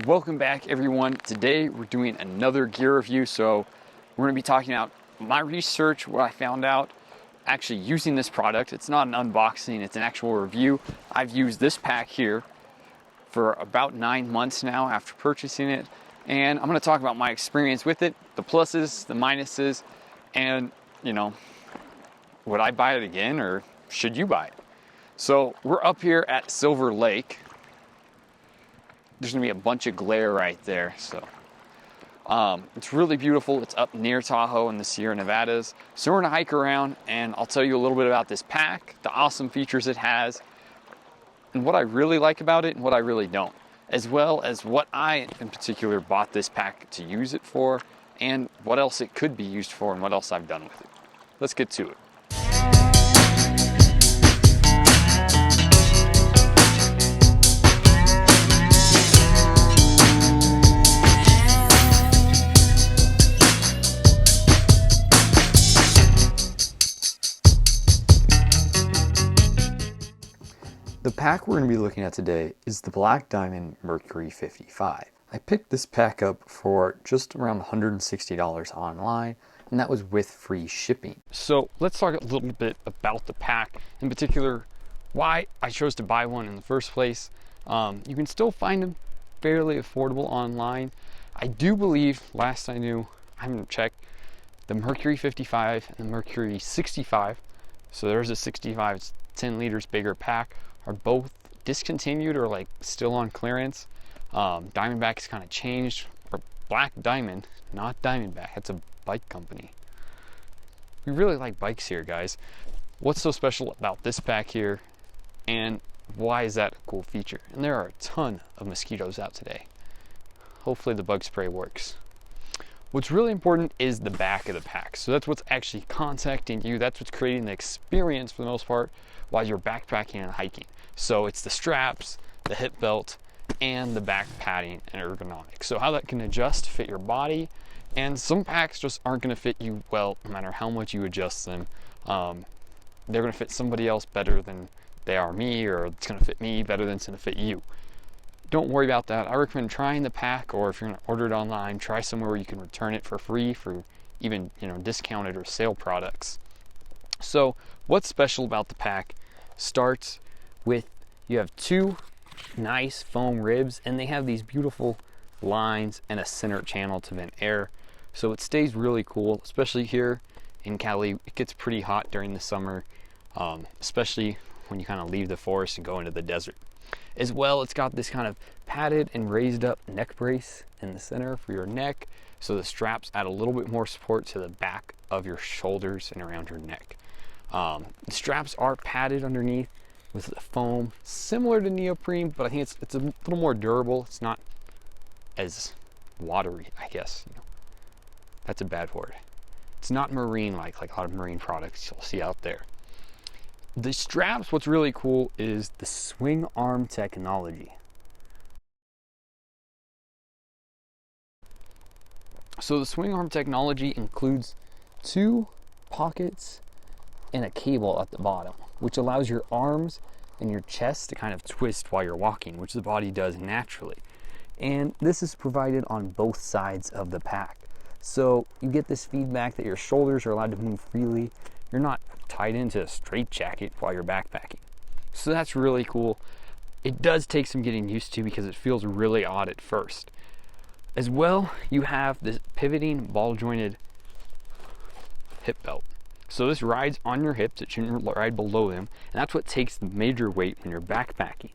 Welcome back, everyone. Today we're doing another gear review. So we're going to be talking about my research, what I found out actually using this product. It's not an unboxing, it's an actual review. I've used this pack here for about 9 months now after purchasing it, and I'm going to talk about my experience with it, the pluses, the minuses, and would I buy it again or should you buy it? So we're up here at Silver Lake. There's gonna be a bunch of glare right there. So it's really beautiful. It's up near Tahoe in the Sierra Nevadas. So we're gonna hike around and I'll tell you a little bit about this pack, the awesome features it has, and what I really like about it and what I really don't, as well as what I in particular bought this pack to use it for and what else it could be used for and what else I've done with it. Let's get to it. The pack we're going to be looking at today is the Black Diamond Mercury 55. I picked this pack up for just around $160 online, and that was with free shipping. So let's talk a little bit about the pack, in particular why I chose to buy one in the first place. You can still find them fairly affordable online. I do believe, last I knew, I haven't checked, the Mercury 55 and the Mercury 65, so there's a 65, it's 10 liters bigger pack, are both discontinued or like still on clearance. Diamondback's kind of changed, or Black Diamond, not Diamondback. It's a bike company. We really like bikes here, guys. What's so special about this pack here, and why is that a cool feature? And there are a ton of mosquitoes out today. Hopefully the bug spray works. What's really important is the back of the pack. So that's what's actually contacting you. That's what's creating the experience for the most part while you're backpacking and hiking. So it's the straps, the hip belt, and the back padding and ergonomics. So how that can adjust to fit your body. And some packs just aren't going to fit you well no matter how much you adjust them. They're going to fit somebody else better than they are me, or it's going to fit me better than it's going to fit you. Don't worry about that. I recommend trying the pack, or if you're going to order it online, try somewhere where you can return it for free for even discounted or sale products. So what's special about the pack starts with, you have two nice foam ribs, and they have these beautiful lines and a center channel to vent air, so it stays really cool. Especially here in Cali, it gets pretty hot during the summer, especially when you kind of leave the forest and go into the desert. As well, it's got this kind of padded and raised up neck brace in the center for your neck, so the straps add a little bit more support to the back of your shoulders and around your neck. The straps are padded underneath with the foam, similar to neoprene, but I think it's a little more durable. It's not as watery, I guess. That's a bad word. It's not marine like a lot of marine products you'll see out there. The straps, what's really cool is the swing arm technology. So the swing arm technology includes two pockets and a cable at the bottom, which allows your arms and your chest to kind of twist while you're walking, which the body does naturally. And this is provided on both sides of the pack. So you get this feedback that your shoulders are allowed to move freely. You're not tied into a straitjacket while you're backpacking. So that's really cool. It does take some getting used to because it feels really odd at first. As well, you have this pivoting ball jointed hip belt. So this rides on your hips, it shouldn't ride below them, and that's what takes the major weight when you're backpacking.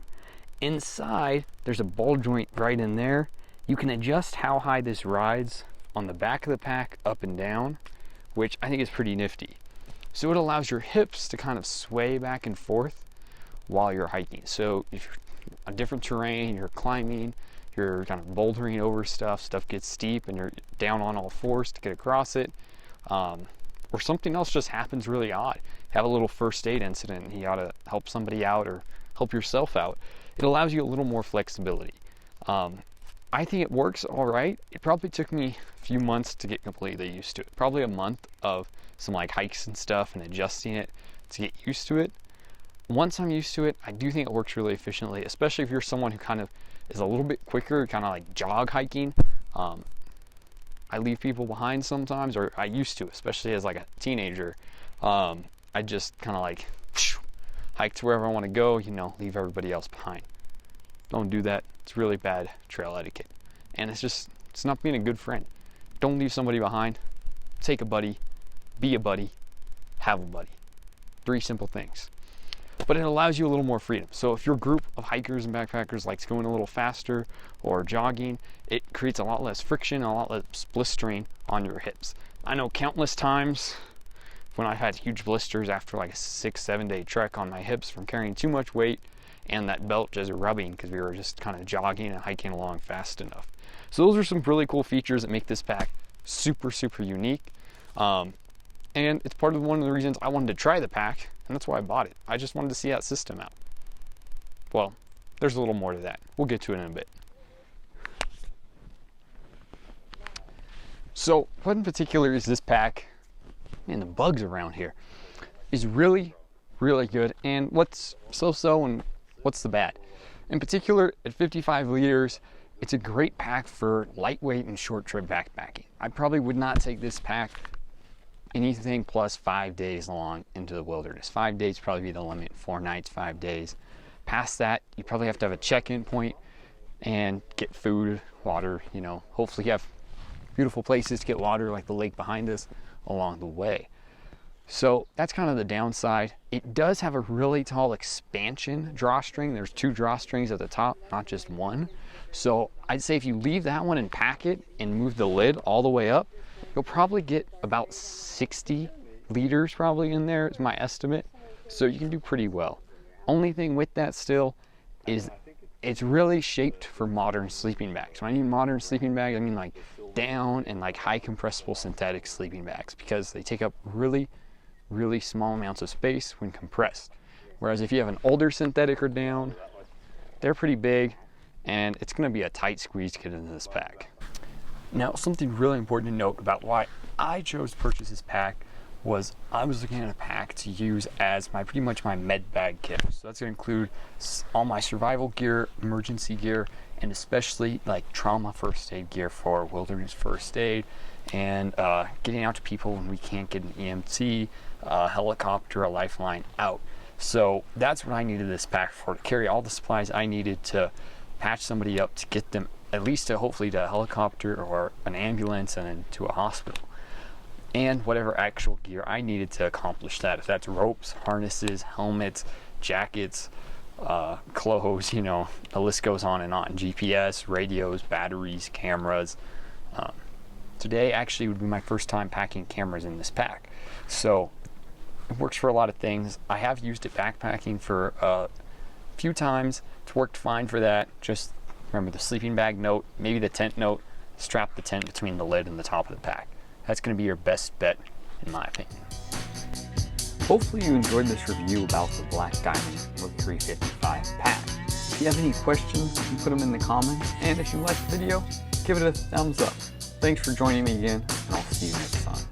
Inside, there's a ball joint right in there. You can adjust how high this rides on the back of the pack up and down, which I think is pretty nifty. So it allows your hips to kind of sway back and forth while you're hiking. So if you're on different terrain, you're climbing, you're kind of bouldering over stuff gets steep and you're down on all fours to get across it, or something else just happens really odd. Have a little first aid incident and you gotta help somebody out or help yourself out. It allows you a little more flexibility. I think it works all right. It probably took me a few months to get completely used to it. Probably a month of some hikes and stuff and adjusting it to get used to it. Once I'm used to it, I do think it works really efficiently, especially if you're someone who kind of is a little bit quicker, kind of like jog hiking. I leave people behind sometimes, or I used to, especially as like a teenager. I just kind of like hike to wherever I want to go, you know, leave everybody else behind. Don't do that. It's really bad trail etiquette. And it's not being a good friend. Don't leave somebody behind. Take a buddy, be a buddy, have a buddy. 3 simple things. But it allows you a little more freedom. So if your group of hikers and backpackers likes going a little faster or jogging, it creates a lot less friction, a lot less blistering on your hips. I know countless times when I had huge blisters after like a 6-7 day trek on my hips from carrying too much weight and that belt just rubbing because we were just kind of jogging and hiking along fast enough. So those are some really cool features that make this pack super, super unique. And it's part of one of the reasons I wanted to try the pack, and that's why I bought it. I just wanted to see that system out. Well, there's a little more to that. We'll get to it in a bit. So what in particular is this pack, and the bugs around here, is really, really good. And what's so-so and what's the bad? In particular, at 55 liters, it's a great pack for lightweight and short trip backpacking. I probably would not take this pack anything plus 5 days long into the wilderness. 5 days probably be the limit. 4 nights, 5 days. Past that, you probably have to have a check-in point and get food, water, you know. Hopefully you have beautiful places to get water like the lake behind us along the way. So that's kind of the downside. It does have a really tall expansion drawstring. There's 2 drawstrings at the top, not just one. So I'd say if you leave that one and pack it and move the lid all the way up, you'll probably get about 60 liters probably in there is my estimate. So you can do pretty well. Only thing with that still is it's really shaped for modern sleeping bags. When I mean modern sleeping bags, I mean like down and like high compressible synthetic sleeping bags, because they take up really, really small amounts of space when compressed. Whereas if you have an older synthetic or down, they're pretty big and it's going to be a tight squeeze to get into this pack. Now, something really important to note about why I chose to purchase this pack was I was looking at a pack to use as pretty much my med bag kit. So that's going to include all my survival gear, emergency gear, and especially like trauma first aid gear for wilderness first aid and getting out to people when we can't get an EMT, a helicopter, a lifeline out. So that's what I needed this pack for, to carry all the supplies I needed to patch somebody up, to get them at least to hopefully to a helicopter or an ambulance and then to a hospital. And whatever actual gear I needed to accomplish that. If that's ropes, harnesses, helmets, jackets, clothes, you know, the list goes on and on. GPS, radios, batteries, cameras. Today actually would be my first time packing cameras in this pack. So it works for a lot of things. I have used it backpacking for a few times. It's worked fine for that. Just remember the sleeping bag note, maybe the tent note, strap the tent between the lid and the top of the pack. That's going to be your best bet, in my opinion. Hopefully you enjoyed this review about the Black Diamond Mercury 55 pack. If you have any questions, you can put them in the comments. And if you liked the video, give it a thumbs up. Thanks for joining me again, and I'll see you next time.